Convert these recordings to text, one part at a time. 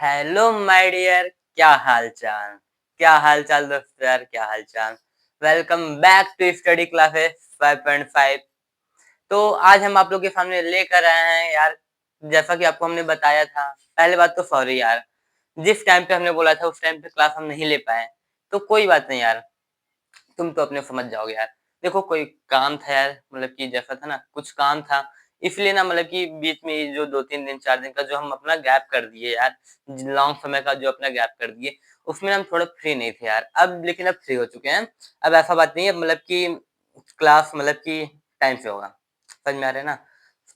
Hello my dear, क्या हाल चाल। क्या हाल चाल दोस्तों यार, क्या हाल चाल। Welcome back to study classes 5.5। तो आज हम आप लोग के सामने लेकर आए हैं यार, जैसा कि आपको हमने बताया था। पहले बात तो सॉरी यार, जिस टाइम पे हमने बोला था उस टाइम पे क्लास हम नहीं ले पाए। तो कोई बात नहीं यार, तुम तो अपने समझ जाओगे यार। देखो कोई काम था यार, मतलब कि जैसा था ना, कुछ काम था, इसलिए ना मतलब कि बीच में ये जो 2-3 दिन 4 दिन का जो हम अपना गैप कर दिए यार, लॉन्ग समय का जो अपना गैप कर दिए, उसमें हम थोड़ा फ्री नहीं थे यार। अब लेकिन अब फ्री हो चुके हैं। अब ऐसा बात नहीं है, मतलब कि क्लास मतलब कि टाइम से होगा। समझ में आ रहा है ना।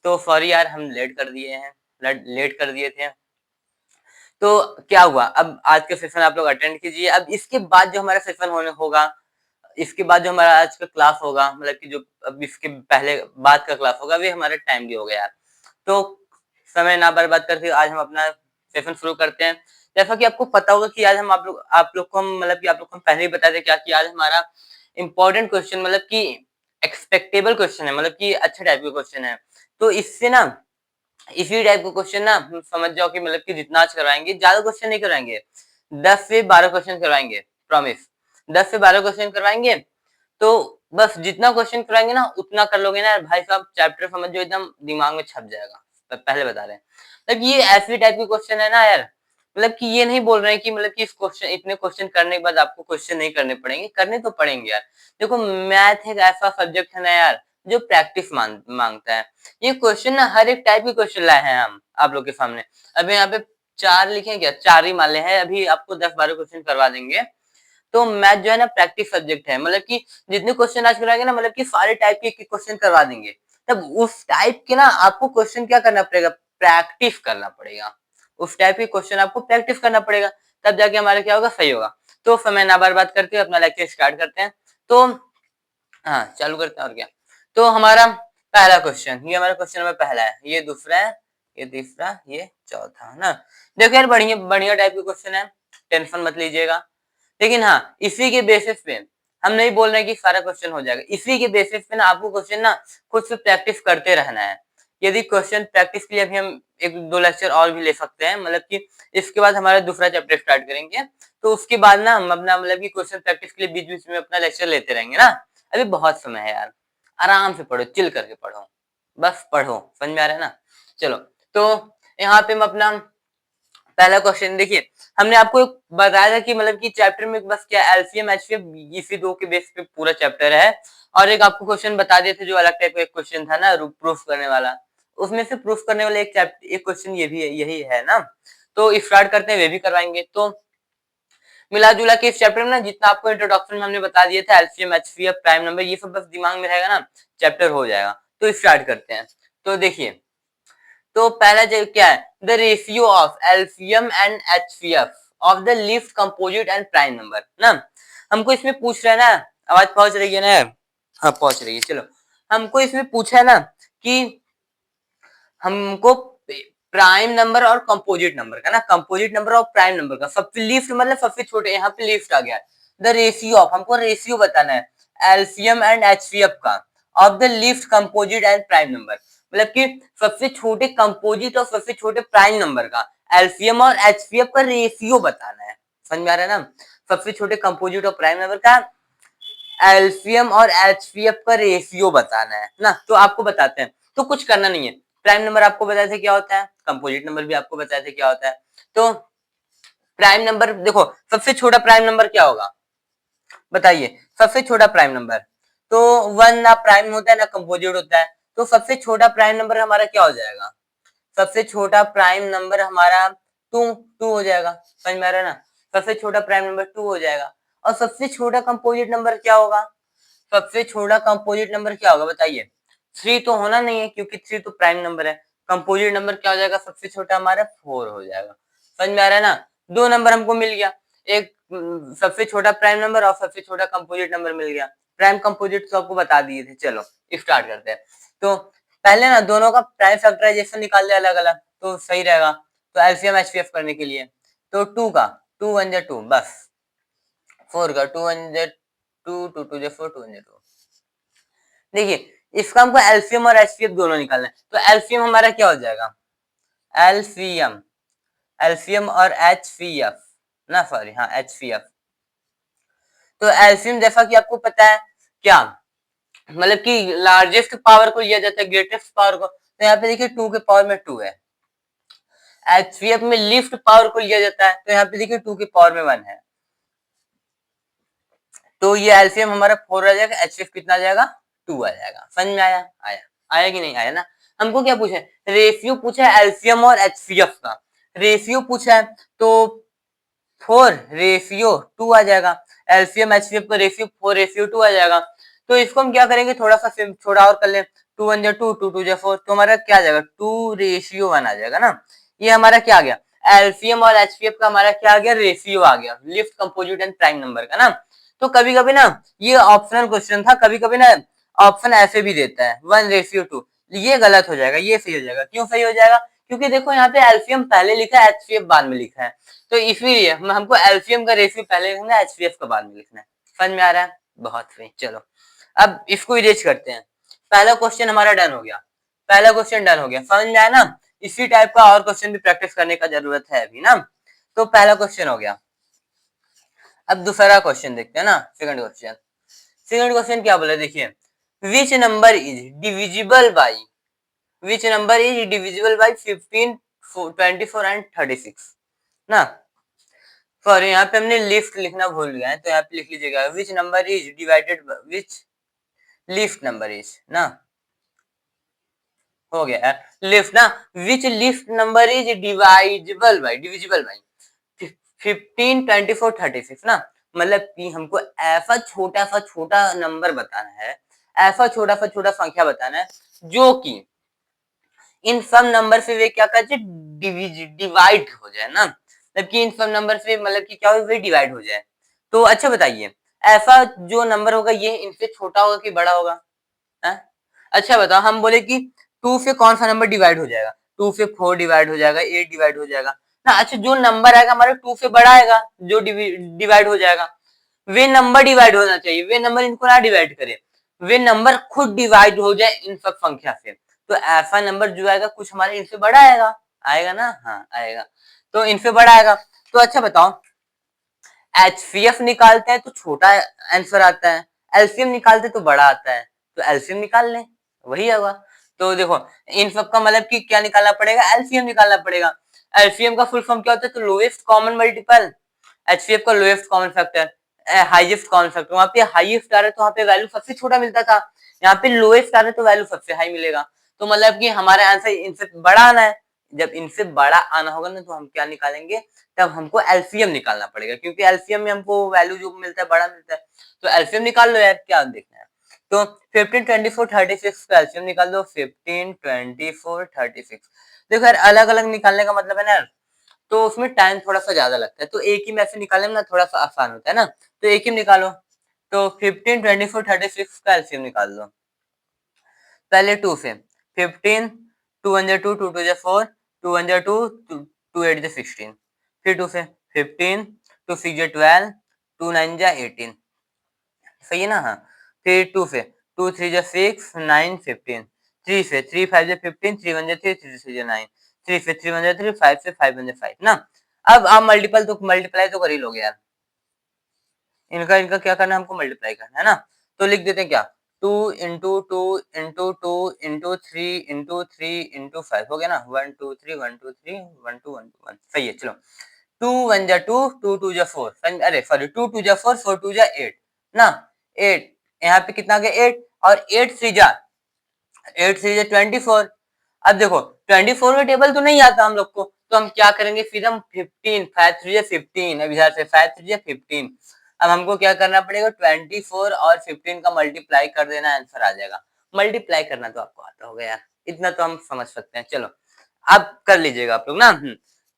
तो सॉरी यार, हम लेट कर दिए हैं, लेट कर दिए थे। तो क्या हुआ, अब आज का सेशन आप लोग अटेंड कीजिए। अब इसके बाद जो हमारा सेशन होने होगा, इसके बाद जो हमारा आज का क्लास होगा, मतलब कि जो अब इसके पहले बाद का क्लास होगा, वे हमारा टाइमली हो गया यार। तो समय ना बर्बाद करके आज हम अपना सेशन शुरू करते हैं। जैसा कि आपको पता होगा कि आज हम आप लोग को हम मतलब कि आप लोग को हम पहले ही बता दें क्या कि आज हमारा इम्पोर्टेंट क्वेश्चन, मतलब कि एक्सपेक्टेबल क्वेश्चन है, मतलब कि अच्छे टाइप के क्वेश्चन है। तो इससे ना, इसी टाइप का क्वेश्चन ना समझ जाओ कि मतलब कि जितना आज करवाएंगे, ज्यादा क्वेश्चन नहीं करवाएंगे, 10 से 12 क्वेश्चन करवाएंगे, प्रॉमिस। 10 से 12 क्वेश्चन करवाएंगे। तो बस जितना क्वेश्चन कराएंगे ना उतना कर लोगे ना यार भाई साहब, चैप्टर समझ जो एकदम दिमाग में छप जाएगा। पहले बता रहे हैं, मतलब ये ऐसी टाइप के क्वेश्चन है ना यार, मतलब कि ये नहीं बोल रहे हैं कि मतलब कि इस क्वेश्चन, इतने क्वेश्चन करने के बाद आपको क्वेश्चन नहीं करने पड़ेंगे, करने तो पड़ेंगे यार। देखो मैथ एक ऐसा सब्जेक्ट है ना यार, जो प्रैक्टिस मांगता है। ये क्वेश्चन ना हर एक टाइप के क्वेश्चन लाए हैं हम आप लोग के सामने। अभी यहाँ पे 4 लिखे हैं क्या, 4 ही मान ले हैं, अभी आपको 10-12 क्वेश्चन करवा देंगे। तो मैथ जो है ना प्रैक्टिस सब्जेक्ट है, मतलब कि जितने क्वेश्चन आज कराएंगे ना, मतलब कि सारे टाइप के क्वेश्चन करवा देंगे। तब उस टाइप के ना आपको क्वेश्चन क्या करना पड़ेगा, प्रैक्टिस करना पड़ेगा। उस टाइप के क्वेश्चन आपको प्रैक्टिस करना पड़ेगा, तब जाके हमारा क्या होगा, सही होगा। तो समय ना बर्बाद करते हुए अपना लेक्चर स्टार्ट करते हैं। तो हाँ, चालू करते हैं और क्या। तो हमारा पहला क्वेश्चन, ये हमारा क्वेश्चन नंबर पहला है, ये दूसरा है, ये तीसरा, ये चौथा है ना। देखो यार, बढ़िया बढ़िया टाइप के क्वेश्चन है, टेंशन मत लीजिएगा। लेकिन हाँ, इसी के बेसिस पे हम नहीं बोल रहे कि सारा क्वेश्चन हो जाएगा। इसी के बेसिस पे ना आपको क्वेश्चन ना खुद से प्रैक्टिस करते रहना है। यदि क्वेश्चन प्रैक्टिस के लिए अभी हम 1-2 लेक्चर और भी ले सकते हैं, मतलब कि इसके बाद हमारा दूसरा चैप्टर स्टार्ट करेंगे। तो उसके बाद ना हम अपना मतलब कि क्वेश्चन प्रैक्टिस के लिए बीच बीच में अपना लेक्चर लेते रहेंगे ना। अभी बहुत समय है यार, आराम से पढ़ो, चिल करके पढ़ो, बस पढ़ो। समझ में आ रहा है ना। चलो, तो यहाँ पे हम अपना पहला क्वेश्चन देखिए। हमने आपको बताया था कि मतलब कि चैप्टर में बस क्या एलसीएम एचसीएफ इसी दो के बेस पे पूरा चैप्टर है। और एक आपको क्वेश्चन बता दिए थे जो अलग टाइप का एक क्वेश्चन था ना, प्रूफ करने वाला। उसमें से प्रूफ करने वाला एक चैप्टर, एक क्वेश्चन ये भी है, यही है ना। तो स्टार्ट करते हैं, वे भी करवाएंगे। तो मिला जुला के इस चैप्टर में ना जितना आपको इंट्रोडक्शन में हमने बता दिया था, एलसीएम एचसीएफ प्राइम नंबर, ये सब बस दिमाग में रहेगा ना, चैप्टर हो जाएगा। तो स्टार्ट करते हैं। तो देखिए, तो पहला जो क्या है, the ratio of LCM and HCF of the least composite and prime number ना। हमको इसमें पूछ रहा है ना, आवाज पहुंच रही है ना। हाँ पहुंच रही है, चलो। हमको इसमें पूछा है ना कि हमको प्राइम नंबर और कंपोजिट नंबर का ना, कंपोजिट नंबर और प्राइम नंबर का सबसे लीस्ट मतलब सबसे छोटे, यहाँ पे लीस्ट आ गया। द रेशियो ऑफ, हमको रेशियो बताना है एलसीएम एंड एचसीएफ का of the least composite and prime number, मतलब कि सबसे छोटे कंपोजिट और सबसे छोटे प्राइम नंबर का एलसीएम और एचसीएफ का रेशियो बताना है। समझ में आ रहा है ना। सबसे छोटे कंपोजिट और प्राइम नंबर का एलसीएम और एचसीएफ का रेशियो बताना है ना। तो आपको बताते हैं, तो कुछ करना नहीं है। प्राइम नंबर आपको बताए थे क्या होता है, कंपोजिट नंबर भी आपको बताए थे क्या होता है। तो प्राइम नंबर देखो, सबसे छोटा प्राइम नंबर क्या होगा बताइए, सबसे छोटा प्राइम नंबर। तो 1 ना प्राइम होता है ना कंपोजिट होता है, तो सबसे छोटा प्राइम नंबर हमारा क्या हो जाएगा, सबसे छोटा प्राइम नंबर हमारा 2 हो जाएगा। समझ में आ रहा है ना। सबसे छोटा प्राइम नंबर 2 हो जाएगा। और सबसे छोटा कंपोजिट नंबर क्या होगा, सबसे छोटा कंपोजिट नंबर क्या होगा बताइए। 3 तो होना नहीं है क्योंकि 3 तो प्राइम नंबर है। कंपोजिट नंबर क्या हो जाएगा सबसे छोटा हमारा, 4 हो जाएगा। समझ में आ रहा है ना। 2 नंबर हमको मिल गया, एक सबसे छोटा प्राइम नंबर और सबसे छोटा कंपोजिट नंबर मिल गया। प्राइम कंपोजिट तो आपको बता दिए थे। चलो स्टार्ट करते हैं। तो पहले ना दोनों का प्राइम फैक्टराइजेशन निकाल लिया अलग अलग, तो सही रहेगा। तो एलसीएम एचसीएफ करने के लिए, तो 2 का 2 1 जा 2 बस, 4 का 2 1 जा 2, 2 2 जा 4, 2 1 जा 2। देखिए इसका हमको एलसीएम और एचसीएफ दोनों निकालना है। तो एलसीएम हमारा क्या हो जाएगा, एलसीएम एलसीएम और HCF ना, सॉरी, हाँ HCF। तो एलसीएम जैसा कि आपको पता है क्या, मतलब कि लार्जेस्ट पावर को लिया जाता है, ग्रेटेस्ट पावर को, तो यहाँ पे देखिए 2 के पावर में 2 है। HCF में लिफ्ट पावर को लिया जाता है, तो यहाँ पे देखिए 2 के पावर में 1 है। तो ये एलसीएम हमारा 4 आ जाएगा, HCF कितना आ जाएगा, 2 आ जाएगा। समझ में आया? आया, आया कि नहीं आया ना। हमको क्या पूछा है, रेशियो पूछा है एलसीएम और HCF का। रेशियो पूछा है तो 4 रेशियो 2 आ जाएगा, एलसीएम HCF का रेशियो 4 रेशियो 2 आ जाएगा। तो इसको हम क्या करेंगे, थोड़ा सा थोड़ा और कर लें, 2 1 जा 2, 2 2 जा 4, तो हमारा क्या आ जाएगा, 2 रेशियो 1 आ जाएगा ना। ये हमारा क्या आ गया, एलसीएम और HCF का हमारा क्या आ गया, रेशियो आ गया, lift, composite and prime number का ना। तो कभी कभी ना ये ऑप्शनल क्वेश्चन था, कभी कभी ना ऑप्शन ऐसे भी देता है 1 रेशियो 2, ये गलत हो जाएगा, ये सही हो जाएगा। क्यों सही हो जाएगा, क्योंकि देखो यहाँ पे एलसीएम पहले लिखा है, HCF बाद में लिखा है, तो इसीलिए हमको एलसीएम का रेशियो पहले लिखना है, HCF का बाद में लिखना है। समझ में आ रहा है? बहुत सही। चलो अब इसको इरेज करते हैं। पहला क्वेश्चन हमारा डन हो गया, पहला क्वेश्चन डन हो गया, समझ में आया ना। इसी टाइप का और क्वेश्चन भी प्रैक्टिस करने का जरूरत है अभी ना। तो पहला क्वेश्चन हो गया। अब दूसरा क्वेश्चन देखते हैं ना, सेकंड क्वेश्चन। सेकंड क्वेश्चन क्या बोला, देखिए, विच number is divisible by, which number is divisible by 15 24 and 36 ना। सॉरी, यहाँ पे हमने लिफ्ट लिखना भूल गया है, तो यहाँ पे लिख लीजिएगा, which number is divided, which lift number is ना, हो गया लिफ्ट ना, which lift number is divisible by 15 24 36 ना। मतलब कि हमको ऐसा छोटा नंबर बताना है, ऐसा छोटा संख्या बताना है जो कि इन सब नंबर से वे क्या करते, डिवाइड हो जाए ना, जबकि इन सब नंबर से मतलब कि क्या हो, वे डिवाइड हो जाए। तो अच्छा बताइए, ऐसा जो नंबर होगा ये इनसे छोटा होगा कि बड़ा होगा, है? अच्छा बताओ, हम बोले कि 2 से कौन सा नंबर डिवाइड हो जाएगा, 2 से 4 डिवाइड हो जाएगा, 8 डिवाइड हो जाएगा ना। अच्छा, जो नंबर आएगा हमारे 2 से बड़ा आएगा, जो डिवाइड हो जाएगा, वे नंबर डिवाइड होना चाहिए, वे नंबर इनको ना डिवाइड करे, वे नंबर खुद डिवाइड हो जाए इन सब संख्या से। तो ऐसा नंबर जो आएगा कुछ हमारे इनसे बड़ा आएगा, आएगा ना, हाँ आएगा, तो इनसे बड़ा आएगा। तो अच्छा बताओ, HCF निकालते हैं तो छोटा आंसर आता है, एलसीएम निकालते तो बड़ा आता है, तो एलसीएम निकाल लें, वही होगा। तो देखो, इन सब का मतलब कि क्या निकालना पड़ेगा, एलसीएम निकालना पड़ेगा। एलसीएम का फुल फॉर्म क्या होता है, तो लोएस्ट कॉमन मल्टीपल, HCF का lowest common factor, highest common factor. वहां पे हाईएस्ट आ रहा है तो वहां पे वैल्यू सबसे छोटा मिलता था, यहाँ पे लोएस्ट आ रहा है तो वैल्यू सबसे हाई मिलेगा। तो मतलब कि हमारा आंसर इनसे बड़ा आना है। जब इनसे बड़ा आना होगा ना, तो हम क्या निकालेंगे, तब हमको एलसीएम निकालना पड़ेगा, क्योंकि एलसीएम में हमको वैल्यू जो मिलता है बड़ा मिलता है। तो एलसीएम निकाल लो यार, क्या देखना है। तो 15 24 36 का एलसीएम निकाल दो, 15 24 36। देखो यार, अलग अलग निकालने का मतलब है ना, तो उसमें टाइम थोड़ा सा ज्यादा लगता है, तो एक ही में से निकालने में ना थोड़ा सा आसान होता है ना, तो एक ही में निकालो। तो 15 24 36 का एलसीएम निकाल लो। पहले 2 से 15, 2 1 जा 2, 2 2 जा 4, 2 1 जा 2, 2 8 जा 16, फिर 2 से 15, 2 6 जा 12, 2 9 जा 18, सही है ना, हाँ। फिर 2 से 2 3 जा 6, 9 15, 3 से 3 5 जा 15, 3 1 जा 3, 3 6 जा 9, 3 से 3 1 जा 3, 5 से 5 1 जा 5 ना। अब आप मल्टीप्लाई तो कर ही लोगे यार, इनका इनका क्या करना है, हमको मल्टीप्लाई करना है ना। तो लिख देते हैं क्या, 2 into 2 into 2 into 3 into 3 into 5 हो गया ना, 1 2 3 1 2 3 1 2 1 2 1, सही है। चलो, 2 1 जा 2, 2 2 जा 4, अरे सॉरी, 2 2 जा 4, 4 2 जा 8 ना, 8, यहाँ पे कितना आ गया 8, और 8 3 जा 24। अब देखो 24 में टेबल तो नहीं आता हम लोग को, तो हम क्या करेंगे, फिर हम 15, 5 3 जा 15, अब इधर से 5 3 जा 15। अब हमको क्या करना पड़ेगा, 24 और 15 का मल्टीप्लाई कर देना, आंसर आ जाएगा। मल्टीप्लाई करना तो आपको आता होगा यार, इतना तो हम समझ सकते हैं। चलो अब कर लीजिएगा आप लोग ना।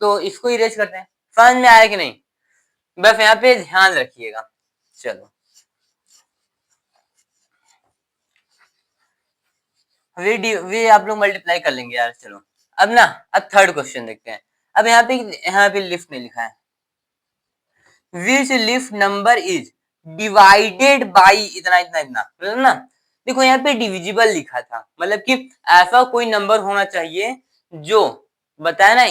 तो इसको इरेज करते हैं, समझ में आया कि नहीं, बस यहाँ पे ध्यान रखिएगा। चलो, वे आप लोग मल्टीप्लाई कर लेंगे यार। चलो अब ना, अब थर्ड क्वेश्चन देखते हैं। अब यहाँ पे लिफ्ट नहीं लिखा है, which lift number is divided by इतना इतना इतना, मतलब ना, देखो यहाँ पे डिविजिबल लिखा था, मतलब कि ऐसा कोई नंबर होना चाहिए जो बताया ना,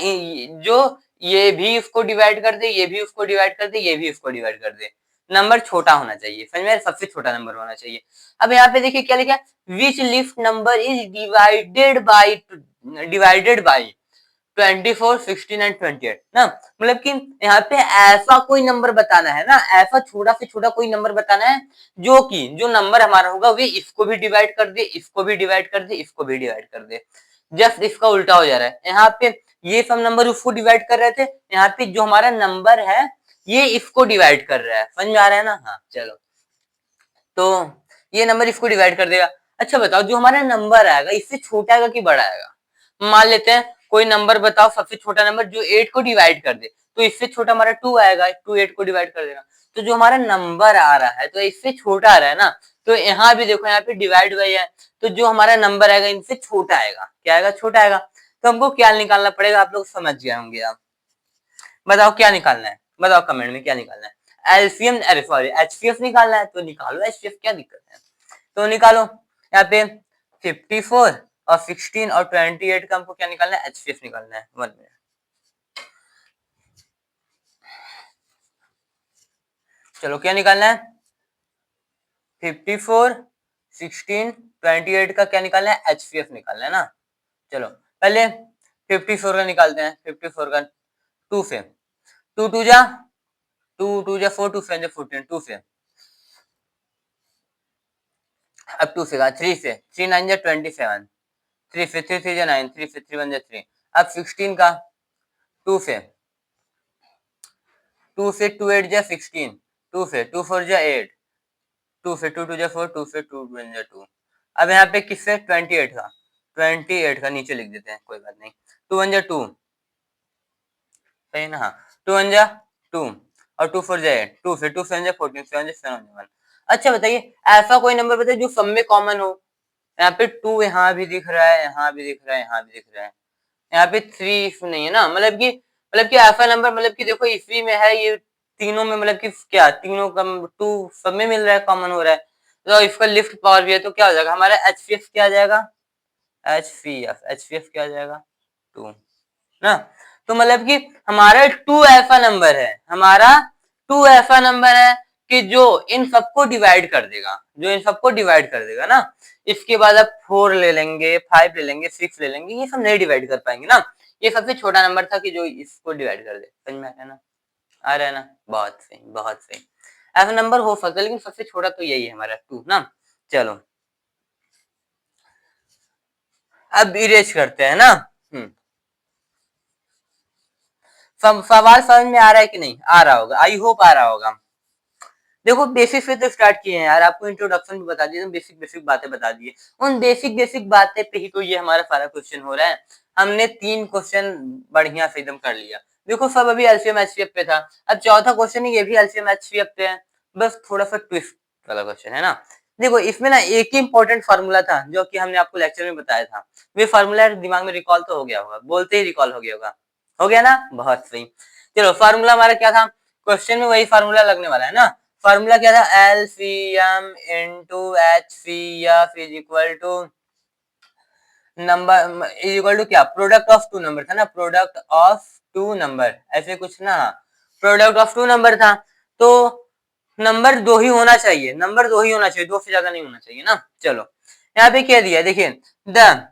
जो ये भी उसको डिवाइड कर दे, ये भी उसको डिवाइड कर दे, ये भी उसको डिवाइड कर दे। नंबर छोटा होना चाहिए, समझ में, सबसे छोटा नंबर होना चाहिए। अब यहाँ पे देखिए क्या लिखा है, विच list number is divided by 24, 16 and 28 ना, मतलब कि यहाँ पे ऐसा कोई नंबर बताना है ना, ऐसा छोटा से छोटा कोई नंबर बताना है जो कि जो नंबर हमारा होगा वे इसको भी डिवाइड कर दे, इसको भी डिवाइड कर दे, इसको भी डिवाइड कर दे। जस्ट इसका उल्टा हो जा रहा है, यहाँ पे ये सब नंबर उसको डिवाइड कर रहे थे, यहाँ पे जो हमारा नंबर है ये इसको डिवाइड कर रहा है, समझ में आ रहा है ना। हाँ चलो, तो ये नंबर इसको डिवाइड कर देगा। अच्छा बताओ, जो हमारा नंबर आएगा इससे छोटा आएगा कि बड़ा आएगा। मान लेते हैं कोई नंबर बताओ, सबसे छोटा नंबर जो 8 को डिवाइड कर दे, तो इससे छोटा हमारा 2 आएगा, 2 8 को डिवाइड कर देगा। तो जो हमारा नंबर आ रहा है तो इससे छोटा आ रहा है ना, तो यहाँ भी देखो, यहाँ पे डिवाइड बाई है, तो जो हमारा नंबर आएगा इनसे छोटा आएगा, क्या आएगा, छोटा आएगा। तो हमको क्या निकालना पड़ेगा, आप लोग समझ गए होंगे। आप बताओ क्या निकालना है, बताओ कमेंट में क्या निकालना है। एलसीएम, अरे सॉरी, एचसीएफ निकालना है, तो निकालो एचसीएफ, क्या दिक्कत है, तो निकालो। यहाँ पे 54 और 16 और 28 का हमको क्या निकालना है, एचसीएफ निकालना है। 1 मिनट, चलो क्या निकालना है, 54, 16, 28 का क्या निकालना है, एचसीएफ निकालना है ना। चलो पहले 54 का निकालते हैं, 54 का 2 से, 2 2 जा 2 2 जा 4, 2 7 जा 14, 2 से, अब 2 से 3 से, 3 9 जा 27, 3 से 3 3 जा 9, 3 से 3 1 जा 3। अब 16 का 2 से, 2 से 2 8 जा 16, 2 से 2 4 जा 8, 2 से 2 2 जा 4, 2 से 2 1 जा 2। अब यहाँ पे किससे, 28 का, 28 का नीचे लिख देते हैं, कोई बात नहीं, 2 1 जा 2, सही ना, हाँ, 2 1 जा 2 और 2 4 जा 8, 2 से 2 7 जा 14, 7 जा 7 1। अच्छा बताइए, ऐसा कोई नंबर बताइए जो सब में कॉमन हो। यहाँ पे 2 यहाँ भी दिख रहा है, यहाँ भी दिख रहा है, यहाँ भी दिख रहा है, यहाँ पे 3 इसमें नहीं है ना, मतलब कि ऐसा नंबर, मतलब कि देखो इसी में है, ये तीनों में, मतलब कि क्या तीनों का 2 सब में मिल रहा है, कॉमन हो रहा है, तो इसका लिफ्ट पावर भी है, तो क्या हो जाएगा हमारा एचसीएफ, क्या आ जाएगा, एचसीएफ क्या आ जाएगा, 2 ना। तो मतलब कि हमारा 2 ऐसा नंबर है, हमारा 2 ऐसा नंबर है कि जो इन सबको डिवाइड कर देगा, जो इन सबको डिवाइड कर देगा ना। इसके बाद अब 4 ले लेंगे, 5 ले लेंगे, 6 ले लेंगे, ये सब नहीं डिवाइड कर पाएंगे ना। ये सबसे छोटा नंबर था कि जो इसको डिवाइड कर दे, समझ में आ रहा है ना, आ रहा है ना, बहुत सही, बहुत सही। ऐसा नंबर हो सकता है, लेकिन सबसे छोटा तो यही है हमारा 2 ना। चलो अब इरेज करते हैं ना। सवाल समझ में आ रहा है कि नहीं, आ रहा होगा, आई होप आ रहा होगा। देखो बेसिक से तो स्टार्ट किए हैं यार, आपको इंट्रोडक्शन भी बता दिए, बेसिक बेसिक बातें बता दिए, उन बेसिक बेसिक बातें पे ही तो ये हमारा सारा क्वेश्चन हो रहा है। हमने 3 क्वेश्चन बढ़िया से एकदम कर लिया। देखो सब अभी एलसीएम एचसीएफ पे था, अब चौथा क्वेश्चन ये भी एलसीएम एचसीएफ पे है, बस थोड़ा सा ट्विस्ट वाला क्वेश्चन है ना। देखो इसमें ना एक ही इंपॉर्टेंट फार्मूला था जो कि हमने आपको लेक्चर में बताया था, वे फार्मूला दिमाग में रिकॉल तो हो गया होगा, बोलते ही रिकॉल हो गया होगा, हो गया ना, बहुत सही। चलो फार्मूला हमारा क्या था, क्वेश्चन में वही फार्मूला लगने वाला है ना। फार्मूला क्या था, LCM into HCF is equal to number, is equal to क्या, प्रोडक्ट ऑफ 2 नंबर था ना, प्रोडक्ट ऑफ 2 नंबर, ऐसे कुछ ना, प्रोडक्ट ऑफ 2 नंबर था, तो नंबर 2 ही होना चाहिए, नंबर 2 ही होना चाहिए, 2 से ज्यादा नहीं होना चाहिए ना। चलो यहाँ पे क्या दिया, देखिए the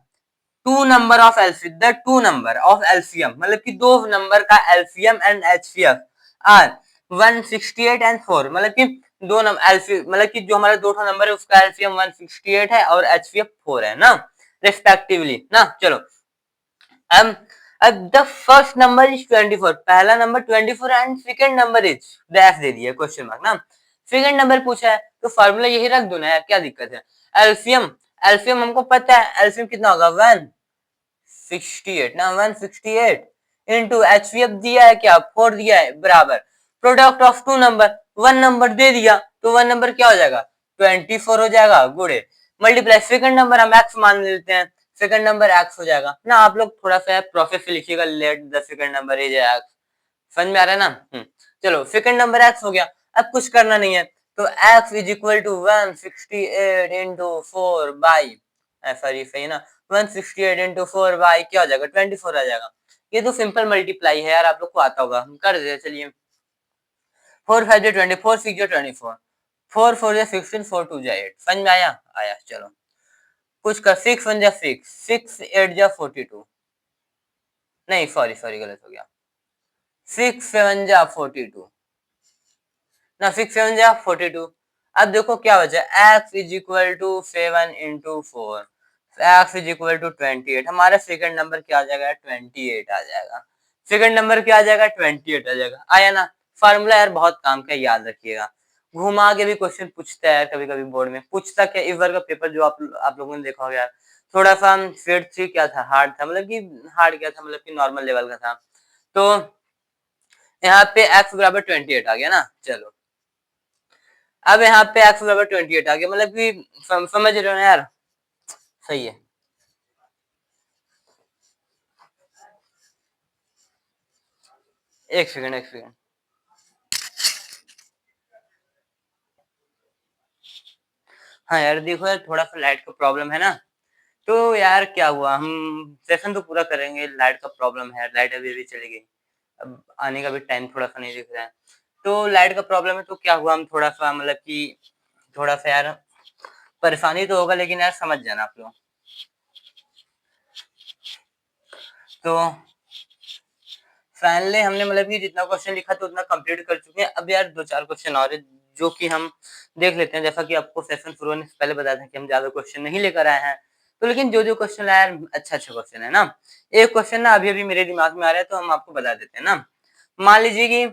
two number of LCM, the two number of LCM, मतलब कि दो नंबर का LCM and HCF are 168 and 4, मतलब कि दो नंबर एलसीएम, मतलब कि जो हमारा दो नंबर है उसका एलसीएम 168 है और एचसीएफ 4 है ना, रेस्पेक्टिवली ना। चलो अब द फर्स्ट नंबर इज 24, पहला number 24 and second number is dash दे दिया क्वेश्चन मार्क ना, सेकंड नंबर पूछा है तो फार्मूला यही रख दो ना यार, क्या दिक्कत है। एलसीएम, एलसीएम हमको पता है, एलसीएम कितना होगा 168 ना, 168 इंटू एचसीएफ दिया है क्या, 4 दिया है, बराबर प्रोडक्ट ऑफ 2 नंबर, 1 नंबर दे दिया तो 1 नंबर क्या हो जाएगा 24 हो जाएगा, गुड़े मल्टीप्लाई सेकंड नंबर हम एक्स मान लेते हैं, सेकंड नंबर एक्स हो जाएगा ना। आप लोग थोड़ा सा प्रोसेस लिखिएगा, let the second number is x, समझ में आ रहा है ना। चलो सेकंड नंबर एक्स हो गया, अब कुछ करना नहीं है, तो x is equal to 168 into 4 by, sorry सही ना, 168 इंटू 4 बाई क्या हो जाएगा 24 आ जाएगा, ये तो सिंपल मल्टीप्लाई है यार, आप लोग को आता होगा, हम कर देते। चलिए 4 5 24, 6 24, 4 4 16, 4 2 8, समझ में आया? आया, चलो कुछ कर। 6 1 6, 6 8 42, नहीं सॉरी सॉरी गलत हो गया। 6 7 42 ना, 6 7 42। अब देखो क्या बचा, x is equal to 7 into 4, x is equal to 28। हमारा सेकंड नंबर क्या आ जाएगा, 28 आ जाएगा। सेकंड नंबर क्या आ जाएगा, 28 आ जाएगा। आया ना? फार्मूला यार बहुत काम का, याद रखिएगा। घुमा के भी क्वेश्चन पूछता है कभी कभी, बोर्ड में पूछता क्या, इस बार का पेपर जो आप लोगों ने देखा होगा यार, थोड़ा सा फिर थ्री क्या था, हार्ड था, मतलब कि हार्ड क्या था, मतलब कि नॉर्मल लेवल का था। तो यहाँ पे x बराबर 28 आ गया ना। चलो अब यहाँ पे x बराबर 28 आ गया, मतलब कि समझ रहे हो ना यार? सही है। एक सेकंड एक सेकंड। हाँ यार देखो यार, थोड़ा सा लाइट का प्रॉब्लम है ना, तो यार क्या हुआ, हम सेशन तो पूरा करेंगे, लाइट का प्रॉब्लम है, लाइट अभी अभी चली गई, अब आने का भी टाइम थोड़ा सा नहीं दिख रहा है। तो लाइट का प्रॉब्लम है, तो क्या हुआ, हम थोड़ा सा मतलब कि थोड़ा सा यार परेशानी तो होगा, लेकिन यार समझ जाना आप लोग। तो फाइनली हमने मतलब कि जितना क्वेश्चन लिखा था उतना कंप्लीट कर चुके हैं। अब यार 2 4 क्वेश्चन और है जो कि हम देख लेते हैं। जैसा कि आपको सेशन शुरू होने से पहले बताया था कि हम ज्यादा क्वेश्चन नहीं लेकर आए हैं, तो लेकिन जो जो क्वेश्चन आया अच्छा अच्छा क्वेश्चन है ना। एक क्वेश्चन ना अभी अभी मेरे दिमाग में आ रहा है, तो हम आपको बता देते हैं ना। मान लीजिए कि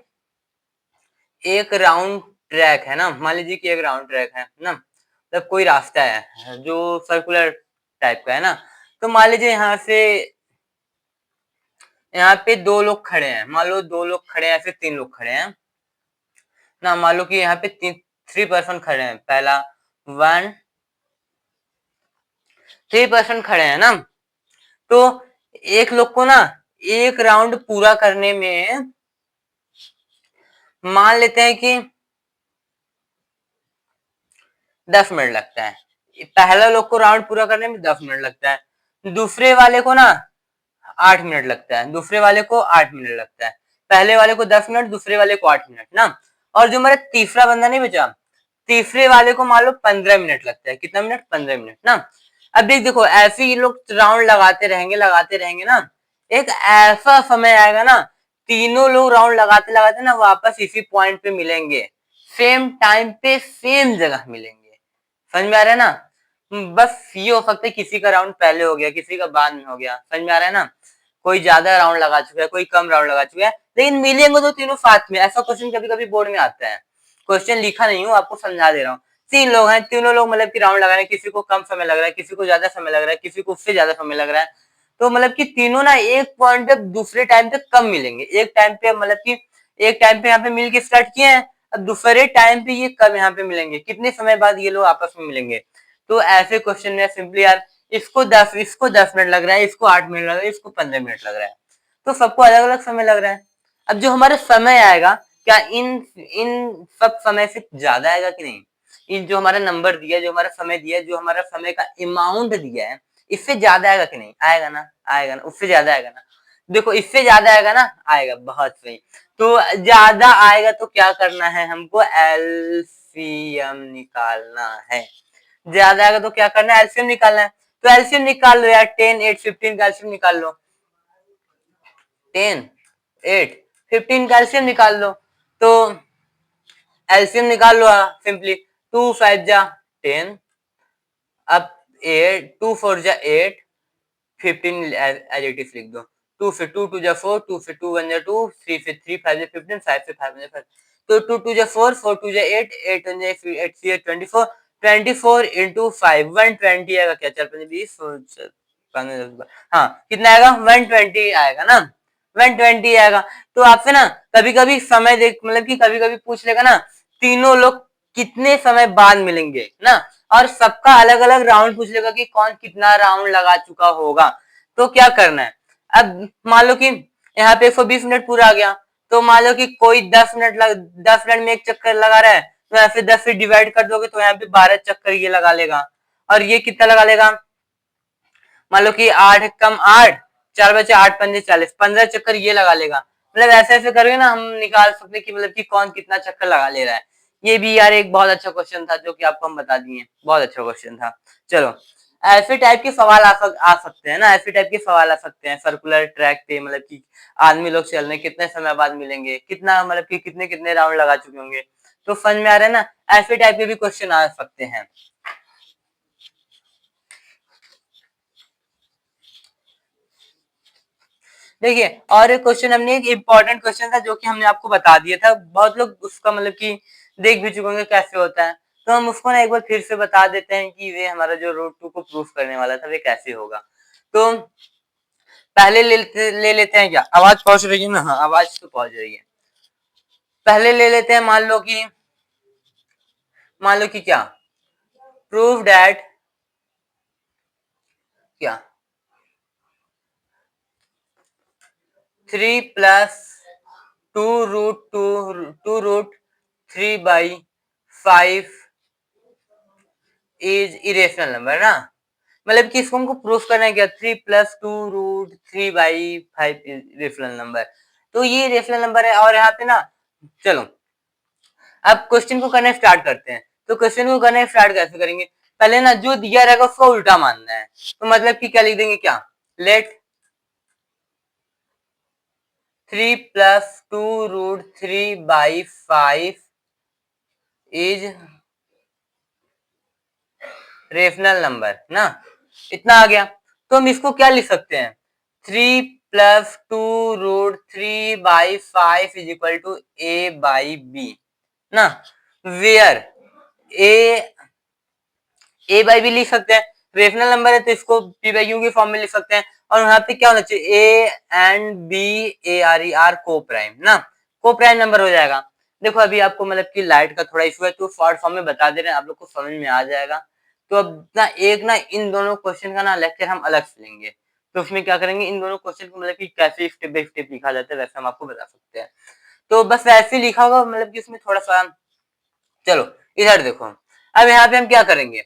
एक राउंड ट्रैक है ना, मान लीजिए कि एक राउंड ट्रैक है ना, मतलब कोई रास्ता है जो सर्कुलर टाइप का है ना। तो मान लीजिए यहाँ पे 2 लोग खड़े हैं, मान लो 2 लोग खड़े हैं, फिर 3 लोग खड़े हैं ना। मान लो कि यहाँ पे 3 पर्सन खड़े हैं, पहला 3 पर्सन खड़े हैं ना। तो एक लोग को ना एक राउंड पूरा करने में मान लेते हैं कि 10 मिनट लगता है। पहला लोग को राउंड पूरा करने में 10 मिनट लगता है, दूसरे वाले को ना 8 मिनट लगता है, दूसरे वाले को 8 मिनट लगता है। पहले वाले को 10 मिनट, दूसरे वाले को 8 मिनट ना। और जो हमारा तीसरा बंदा नहीं बचा, तीसरे वाले को मान लो 15 मिनट लगता है। कितना मिनट, 15 मिनट ना। अब देखो ऐसे ही लोग राउंड लगाते रहेंगे ना, एक ऐसा समय आएगा ना, तीनों लोग राउंड लगाते लगाते ना वापस इसी पॉइंट पे मिलेंगे, सेम टाइम पे सेम जगह मिलेंगे। समझ में आ रहा है ना? बस ये हो सकता है किसी का राउंड पहले हो गया, किसी का बाद में हो गया। समझ में आ रहा है ना? कोई ज्यादा राउंड लगा चुका है, कोई कम राउंड लगा चुका है, लेकिन मिलेंगे तो तीनों साथ में। ऐसा क्वेश्चन कभी कभी बोर्ड में आता है। क्वेश्चन लिखा नहीं हूँ, आपको समझा दे रहा हूँ। 3 लोग हैं, तीनों लोग मतलब कि राउंड लगा रहे हैं, किसी को कम समय लग रहा है, किसी को ज्यादा समय लग रहा है, किसी को उससे ज्यादा समय लग रहा है। तो मतलब कि तीनों ना एक पॉइंट पे दूसरे टाइम पे कम मिलेंगे। एक टाइम पे मतलब कि एक टाइम पे यहाँ पे मिल के स्टार्ट किए हैं, अब दूसरे टाइम पे ये कब यहाँ पे मिलेंगे, कितने समय बाद ये लोग आपस में मिलेंगे। तो ऐसे क्वेश्चन में सिंपली यार इसको 10 मिनट लग रहा है, इसको 8 मिनट लग रहा है, इसको 15 मिनट लग रहा है, तो सबको अलग अलग समय लग रहा है। अब जो हमारा समय आएगा, क्या इन इन सब समय से ज्यादा आएगा कि नहीं? इन जो हमारा नंबर दिया है, जो हमारा समय दिया है, जो हमारा समय का अमाउंट दिया है, इससे ज्यादा आएगा कि नहीं? आएगा ना, आएगा ना, उससे ज्यादा आएगा ना। देखो इससे ज्यादा आएगा ना, आएगा, बहुत सही। तो ज्यादा आएगा तो क्या करना है हमको, एलसीएम निकालना है। ज्यादा आएगा तो क्या करना है, एलसीएम निकालना है। तो एलसीएम निकाल लो यार, 10 8 15 का एलसीएम निकाल लो। 10 8 15 का एलसीएम निकाल लो। तो एलसीएम निकाल लो सिंपली, 2 5 जा 10, अब 8 2 4 जा 8, 15 एज इट इज लिख दो। 2 फिर 2 2 जा 4, 2 फिर 2 1 जा 2, 3 फिर 3 5 जा 15, 5 फिर 5 1 जा 5। तो 2 2 जा 4, 4 2 जा 8, 8 1 जा 8 3 24, 24 इंटू 5 120 आएगा। क्या 4 5 20, हाँ कितना आएगा, 120 आएगा ना, 120 आएगा। तो आपसे ना कभी कभी समय देख मतलब कि कभी कभी पूछ लेगा ना, तीनों लोग कितने समय बाद मिलेंगे ना, और सबका अलग अलग राउंड पूछ लेगा कि कौन कितना राउंड लगा चुका होगा। तो क्या करना है, अब मान लो कि यहाँ पे 120 मिनट पूरा आ गया, तो मान लो कि कोई 10 मिनट में एक चक्कर लगा रहा है, तो यहाँ पे 10 से डिवाइड कर दोगे तो यहाँ पे 12 चक्कर ये लगा लेगा। और ये कितना लगा लेगा, मान लो कि 8 कम 8 4 बचे 8 पंजे 40, 15 चक्कर ये लगा लेगा। मतलब ऐसे ऐसे करके ना हम निकाल सकते हैं कि मतलब कि कौन कितना चक्कर लगा ले रहा है। ये भी यार एक बहुत अच्छा क्वेश्चन था जो कि आपको हम बता दिए, बहुत अच्छा क्वेश्चन था। चलो ऐसे टाइप के सवाल आ सकते हैं ना, ऐसे टाइप के सवाल आ सकते हैं सर्कुलर ट्रैक पे, मतलब कि आदमी लोग चल रहे कितने समय बाद मिलेंगे, कितना मतलब कि कितने कितने राउंड लगा चुके होंगे। तो समझ में आ रहा है ना, ऐसे टाइप के भी क्वेश्चन आ सकते हैं। देखिए और एक क्वेश्चन हमने, एक इम्पोर्टेंट क्वेश्चन था जो कि हमने आपको बता दिया था, बहुत लोग उसका मतलब कि देख भी चुके होंगे कैसे होता है। तो हम उसको ना एक बार फिर से बता देते हैं कि वे हमारा जो रूट टू को प्रूफ करने वाला था वे कैसे होगा। तो पहले ले लेते हैं, क्या आवाज पहुंच रही है ना? हाँ आवाज तो पहुंच रही है। पहले ले लेते हैं, मान लो कि क्या, प्रूफ डैट, क्या 3 + 2√3 इज इरेशनल नंबर ना। मतलब कि इसको हमको प्रूफ करना है क्या, 3 + 2√3/5 इरेशनल नंबर। तो ये इरेशनल नंबर है। और यहाँ पे ना, चलो अब क्वेश्चन को करना स्टार्ट करते हैं। तो क्वेश्चन को करना स्टार्ट कैसे करेंगे, पहले ना जो दिया रहेगा उसको उल्टा मानना है। तो मतलब कि क्या लिख देंगे, क्या लेट 3 + 2√3/5 इज रेशनल नंबर ना, इतना आ गया। तो हम इसको क्या लिख सकते हैं, 3 + 2√3/5 इज इक्वल टू A/B ना, वेयर A/B लिख सकते हैं, रेशनल नंबर है तो इसको P/Q के फॉर्म में लिख सकते हैं। और यहाँ पे क्या होना चाहिए, A&B को प्राइम ना, को प्राइम नंबर हो जाएगा। देखो अभी आपको मतलब कि लाइट का थोड़ा इशू है तो शॉर्ट फॉर्म में बता दे रहे हैं, आप लोग को समझ में आ जाएगा। तो अब ना एक ना इन दोनों क्वेश्चन का ना लेक्चर हम अलग से लेंगे। तो उसमें क्या करेंगे, इन दोनों क्वेश्चन को मतलब कि कैसे स्टेप बाय स्टेप लिखा जाता है वैसे हम आपको बता सकते हैं। तो बस वैसे ही लिखा होगा, मतलब कि उसमें थोड़ा सा, चलो इधर देखो। अब यहाँ पे हम क्या करेंगे,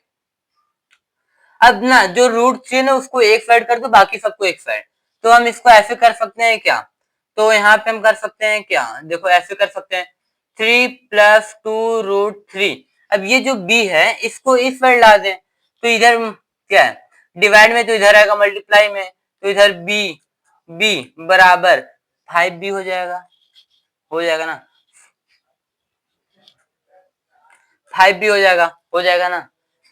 अब ना जो √3 ना उसको एक साइड कर दो, बाकी सबको एक साइड। तो हम इसको ऐसे कर सकते हैं क्या, तो यहाँ पे हम कर सकते हैं क्या, देखो ऐसे कर सकते हैं, 3 + 2√3। अब ये जो b है इसको इस साइड ला दें, तो इधर क्या है, डिवाइड में तो इधर आएगा मल्टीप्लाई में, तो इधर b बराबर 5b हो जाएगा ना, 5b हो जाएगा ना।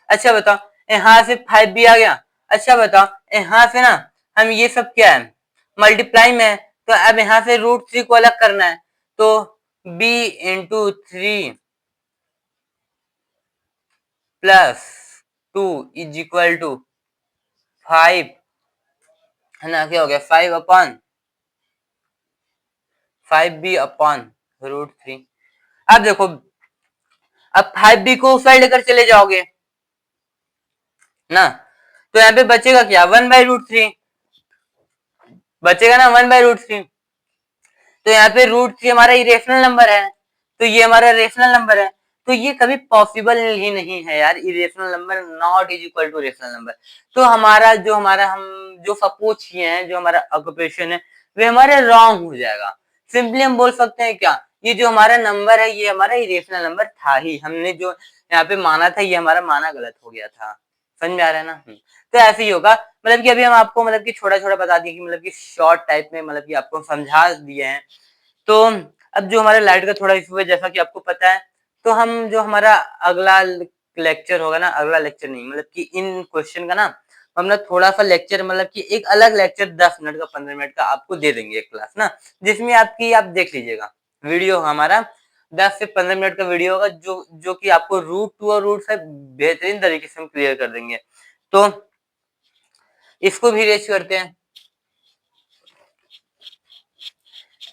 अच्छा बताओ, यहाँ से 5b आ गया। अच्छा बताओ यहाँ से ना, हम ये सब क्या है, मल्टीप्लाई में है, तो अब यहाँ से √3 को अलग करना है। तो b × 3 + 2 इज इक्वल टू 5 है ना, क्या हो गया, 5b/√3। अब देखो, अब 5b को उस साइड लेकर चले जाओगे ना, तो यहाँ पे बचेगा क्या, 1/√3 बचेगा ना, 1/√3। तो यहाँ पे √3 हमारा इरेशनल नंबर है, तो ये हमारा रेशनल नंबर है। तो ये कभी पॉसिबल ही नहीं है यार, irrational number not is equal to rational number. तो हमारा हम जो सपोज किए हैं, जो हमारा ऑक्यूपेशन है, वे हमारे रॉन्ग हो जाएगा। सिंपली हम बोल सकते हैं क्या, ये जो हमारा नंबर है ये हमारा इरेशनल नंबर था ही, हमने जो यहाँ पे माना था ये हमारा माना गलत हो गया था। समझ में आ रहा है ना? तो ऐसे ही होगा, मतलब कि अभी हम आपको मतलब कि छोटा छोटा बता दिए कि मतलब कि शॉर्ट टाइप में मतलब कि आपको समझा दिए हैं। तो अब जो हमारे लाइट का थोड़ा इशू है जैसा कि आपको पता है, तो हम जो हमारा अगला लेक्चर होगा ना, अगला लेक्चर नहीं मतलब कि इन क्वेश्चन का ना हम ना थोड़ा सा लेक्चर, मतलब कि एक अलग लेक्चर 10 मिनट का 15 मिनट का आपको दे देंगे एक क्लास ना, जिसमें आपकी आप देख लीजिएगा वीडियो हमारा 10 से 15 मिनट का वीडियो होगा, जो कि आपको √2 और √5 बेहतरीन तरीके से हम क्लियर कर देंगे। तो इसको भी रेस करते हैं।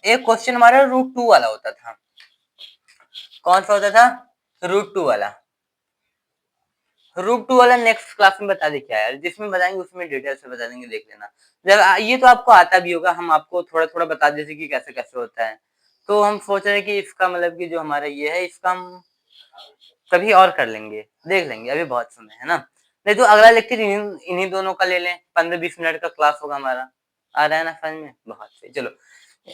एक क्वेश्चन हमारा √2 वाला होता था, कौन सा होता था, √2 वाला। √2 वाला नेक्स्ट क्लास में बता दे क्या यार, जिसमें बताएंगे उसमें डिटेल से बता देंगे, देख लेना। जब ये तो आपको आता भी होगा, हम आपको थोड़ा थोड़ा बता देते कि कैसे कैसे होता है। तो हम सोच रहे हैं कि इसका मतलब कि जो हमारा ये है इसका हम कभी और कर लेंगे, देख लेंगे, अभी बहुत समय है ना। नहीं तो अगला लेक्चर इन्हीं दोनों का ले लें, 15-20 मिनट का क्लास होगा हमारा। आ रहा है ना समझ में? बहुत सही। चलो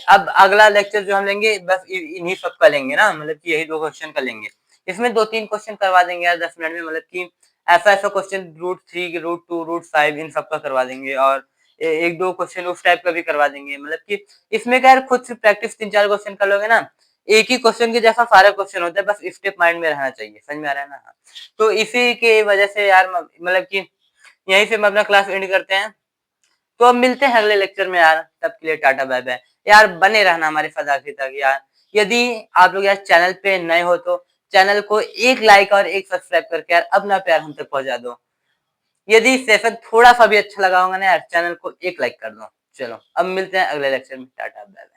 अब अगला लेक्चर जो हम लेंगे बस इन्हीं सब का लेंगे ना, मतलब कि यही 2 क्वेश्चन का लेंगे। इसमें 2-3 क्वेश्चन करवा देंगे यार 10 मिनट में, मतलब कि ऐसा-ऐसा क्वेश्चन रूट 3, रूट 2, रूट 5 इन सब का करवा देंगे और 1-2 क्वेश्चन उस टाइप का भी करवा देंगे। मतलब कि इसमें क्या है खुद से प्रैक्टिस 3-4 क्वेश्चन कर लोगे ना, एक ही क्वेश्चन के जैसा सारे क्वेश्चन होता है, बस स्टेप माइंड में रहना चाहिए। समझ में आ रहा है ना? हाँ। तो इसी की वजह से यार मतलब कि यहीं से हम अपना क्लास एंड करते हैं। तो अब मिलते हैं अगले लेक्चर में यार, तब के लिए टाटा बाय बाय। यार बने रहना हमारे साथ आखिर तक यार। यदि आप लोग यार चैनल पे नए हो तो चैनल को एक लाइक और एक सब्सक्राइब करके यार अपना प्यार हम तक पहुंचा दो। यदि सेशन थोड़ा सा भी अच्छा लगा होगा ना यार, चैनल को एक लाइक कर दो। चलो अब मिलते हैं अगले लेक्चर में, टाटा बाय बाय।